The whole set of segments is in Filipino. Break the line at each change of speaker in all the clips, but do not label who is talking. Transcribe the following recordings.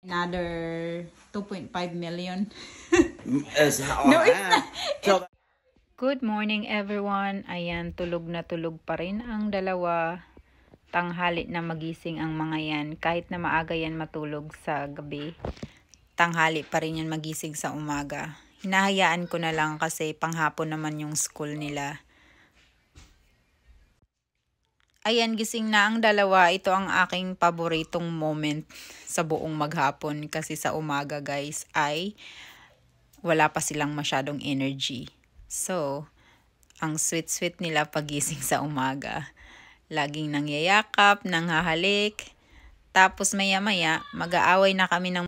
Another 2.5 million.
No, it's not.
Good morning everyone. Ayan, tulog na tulog pa rin ang dalawa. Tanghali na magising ang mga yan. Kahit na maaga yan matulog sa gabi, tanghali pa rin yan magising sa umaga. Hinahayaan ko na lang kasi panghapon naman yung school nila. Ayan, gising na ang dalawa. Ito ang aking paboritong moment sa buong maghapon. Kasi sa umaga guys ay wala pa silang masyadong energy. So, ang sweet-sweet nila pagising sa umaga. Laging nangyayakap, nanghahalik. Tapos maya-maya, mag-aaway na kami ng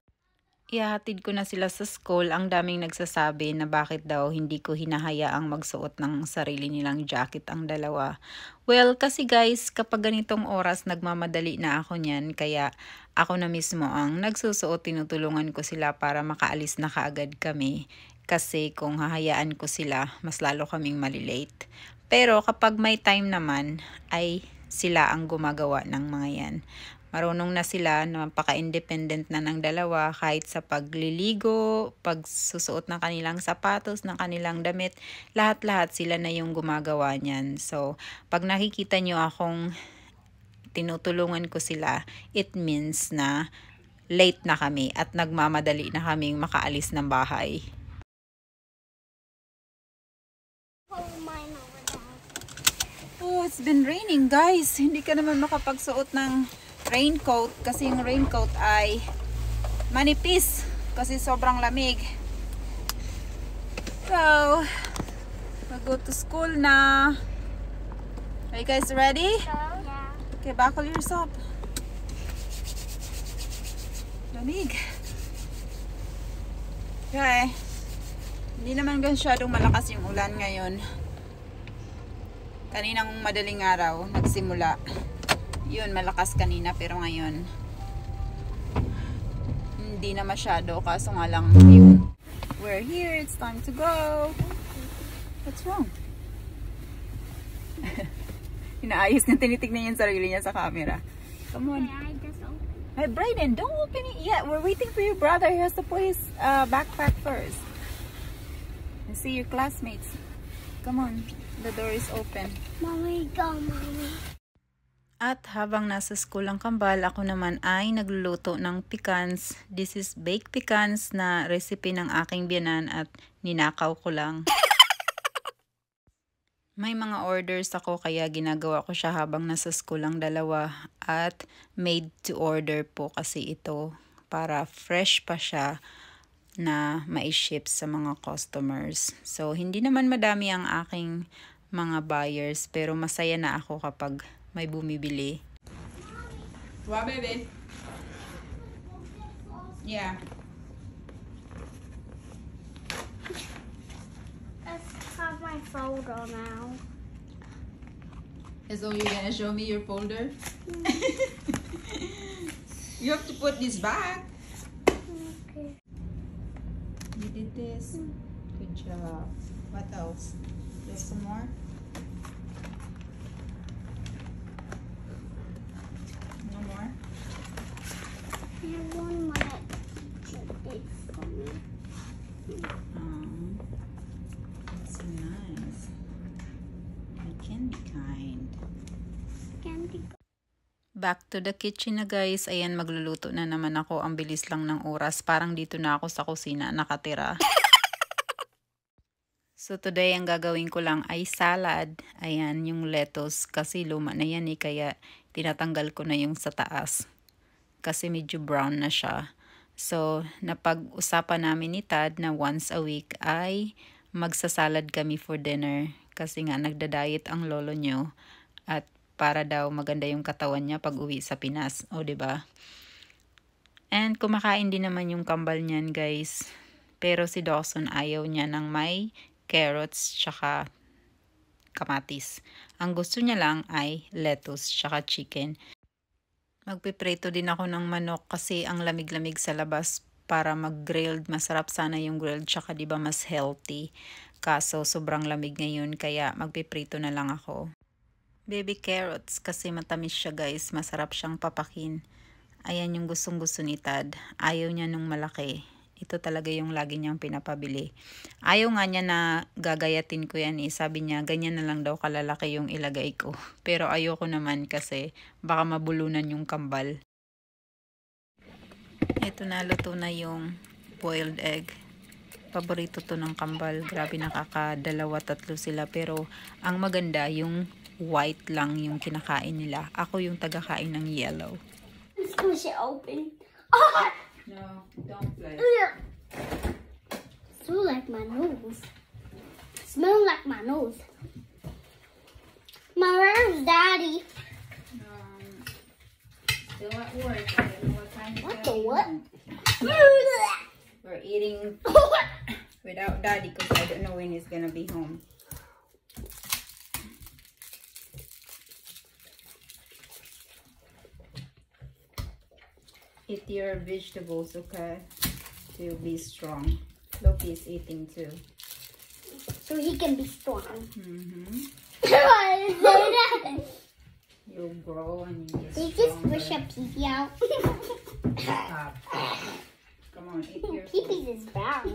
ihahatid ko na sila sa school. Ang daming nagsasabi na bakit daw hindi ko hinahayaang magsuot ng sarili nilang jacket ang dalawa. Well, kasi guys, kapag ganitong oras nagmamadali na ako niyan, kaya ako na mismo ang nagsusuot, tinutulungan ko sila para makaalis na kaagad kami. Kasi kung hahayaan ko sila, mas lalo kaming malilate. Pero kapag may time naman, ay sila ang gumagawa ng mga yan. Marunong na sila, napaka-independent na ng dalawa kahit sa pagliligo, pagsusuot ng kanilang sapatos, ng kanilang damit, lahat-lahat sila na yung gumagawa niyan. So, pag nakikita nyo akong tinutulungan ko sila, it means na late na kami at nagmamadali na kaming makaalis ng bahay. Oh, it's been raining guys. Hindi ka naman makapagsuot ng raincoat kasi yung raincoat ay manipis kasi sobrang lamig. So, we'll go to school na. Are you guys ready?
Yeah.
Okay, buckle yourself. Lamig. Okay. Hindi naman masyadong malakas yung ulan ngayon. Kaninang madaling araw, nagsimula. Yun, malakas kanina pero ngayon hindi na masyado, kaso nga lang yun. We're here, it's time to go. What's wrong? Inaayos niya, tinitignan niya yung sarili niya sa camera. Come on.
I just opened.
Hey Brayden, don't open it yet. We're waiting for your brother. He has to put his backpack first. And see your classmates. Come on, the door is open.
Mommy, go, mommy.
At habang nasa school ang kambal, ako naman ay nagluluto ng pecans. This is baked pecans na recipe ng aking biyanan at ninakaw ko lang. May mga orders ako kaya ginagawa ko siya habang nasa school ang dalawa. At made to order po kasi ito para fresh pa siya na mai-ship sa mga customers. So, hindi naman madami ang aking mga buyers pero masaya na ako kapag may bumibili. What, baby? Yeah.
Let's have my photo now.
So you're gonna show me your folder? You have to put this back.
Okay.
You did this. Good job. What else? There's some more? No more?
I have one more that is for me.
That's so nice. I can be kind.
Candy.
Back to the kitchen na guys. Ayan, magluluto na naman ako. Ang bilis lang ng oras. Parang dito na ako sa kusina nakatira. So today, ang gagawin ko lang ay salad. Ayan, yung lettuce. Kasi luma na yan kaya tinatanggal ko na yung sa taas. Kasi medyo brown na siya. So, napag-usapan namin ni Tad na once a week ay magsasalad kami for dinner. Kasi nga, nagda-diet ang lolo nyo. At para daw maganda yung katawan niya pag uwi sa Pinas. O, diba? And kumakain din naman yung kambal niyan, guys. Pero si Dawson ayaw niya ng may carrots tsaka kamatis. Ang gusto niya lang ay lettuce tsaka chicken. Magpiprito din ako ng manok kasi ang lamig-lamig sa labas para mag-grilled. Masarap sana yung grilled tsaka diba mas healthy. Kaso sobrang lamig ngayon kaya magpiprito na lang ako. Baby carrots kasi matamis siya guys. Masarap siyang papakin. Ayan yung gustong-gusto ni Tad. Ayaw niya nung malaki. Ito talaga yung lagi niyang pinapabili. Ayaw nga niya na gagayatin ko yan eh. Sabi niya, ganyan na lang daw kalalaki yung ilagay ko. Pero ayoko naman kasi baka mabulunan yung kambal. Ito na, luto na yung boiled egg. Paborito to ng kambal. Grabe, nakakadalawa, tatlo sila. Pero ang maganda, yung white lang yung kinakain nila. Ako yung tagakain ng yellow.
Let's push it open.
No, don't play.
Smell like my nose. Smell like my nose. My where's daddy?
Still at work. I don't know what time
What the what?
We're eating without daddy because I don't know when he's gonna be home. Eat your vegetables, okay? To be strong. Loki is eating too.
So he can be strong.
Mm-hmm. You'll grow and you get
They just
stronger.
push a pee out.
Stop. Come on, eat your food.
Pee is brown.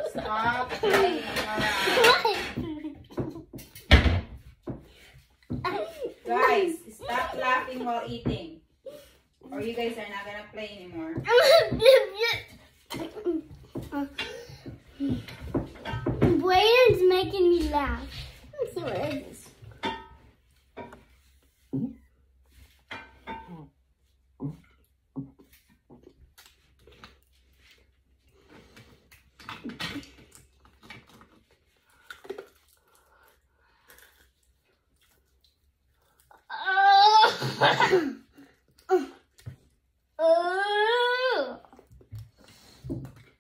Stop playing around. Guys, stop laughing while eating. Or you guys are not gonna play anymore.
Brayden's making me laugh. Let's see what it is.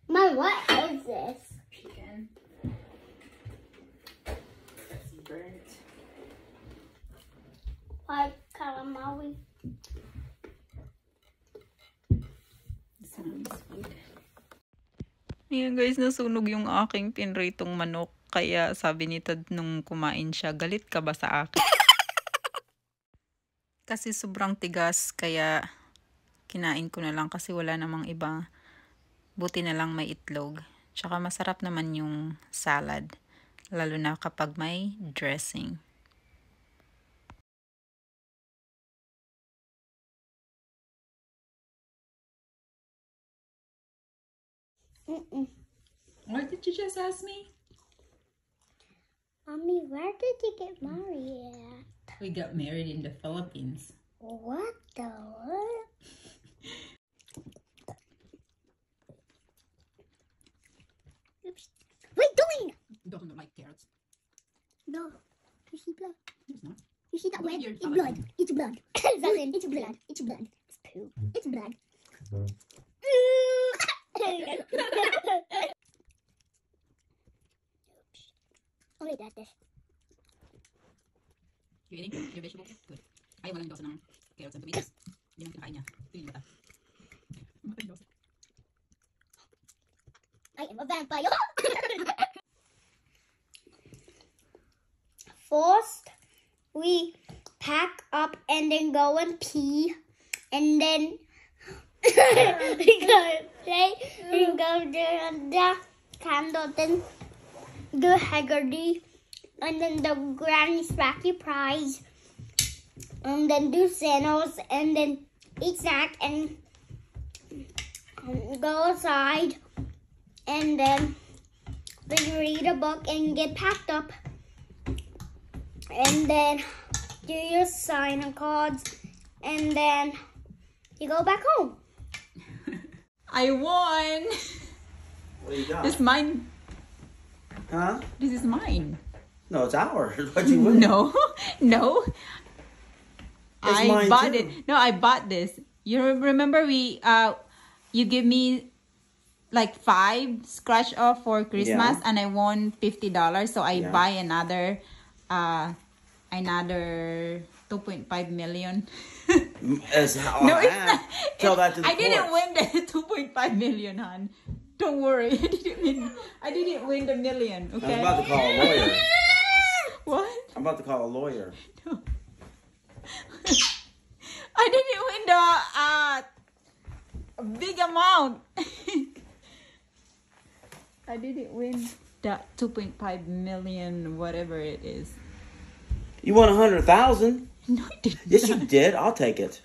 Mom, what is this?
Chicken. That's burnt.
Like calamari.
This one is sweet. Ayan guys, nasunog yung aking pinritong manok. Kaya sabi ni Tad nung kumain siya, galit ka ba sa akin? Kasi sobrang tigas, kaya kinain ko na lang kasi wala namang iba. Buti na lang may itlog. Tsaka masarap naman yung salad. Lalo na kapag may dressing. What did you just ask me?
Mommy, where did you get married at?
We got married in the Philippines.
What the what? Oops. What are you doing?
Don't like carrots.
No. You see blood?
It's not.
You see that
Look at
red?
your
It's
salad.
blood. It's blood. Valen, it's blood. It's blood. It's poo. It's blood. Only that this.
You eating your vegetables? Good. Ayaw walang dosa ng carrots and tomatoes. Yan ang kinakain niya. Ito yung mata. Mata yung dosa.
I am a vampire. First, we pack up and then go and pee, and then we go play and go to the candle, then do Haggerty, and then the Granny Smacky Prize, and then do Sanos, and then eat snack and go outside, and then read a book and get packed up. And then do your sign-in cards, and then you go back home.
I won!
What do you got?
It's mine.
Huh?
This is mine.
No, it's ours. What'd you win?
No, no.
It's
I
mine
bought
too.
it. No, I bought this. You remember you give me like 5 scratch off for Christmas,
Yeah.
and I won $50. So I
Yeah.
buy another 2.5 million.
It's how
No,
I
it's
am.
not.
Tell that to the
I didn't
courts.
win the 2.5 million, hon. Don't worry. I didn't win the million.
I'm
Okay.
about to call a lawyer.
What?
I'm about to call a lawyer.
I didn't win the big amount. I didn't win that 2.5 million, whatever it is.
You won 100,000.
No, I didn't.
Yes, you did. I'll take it.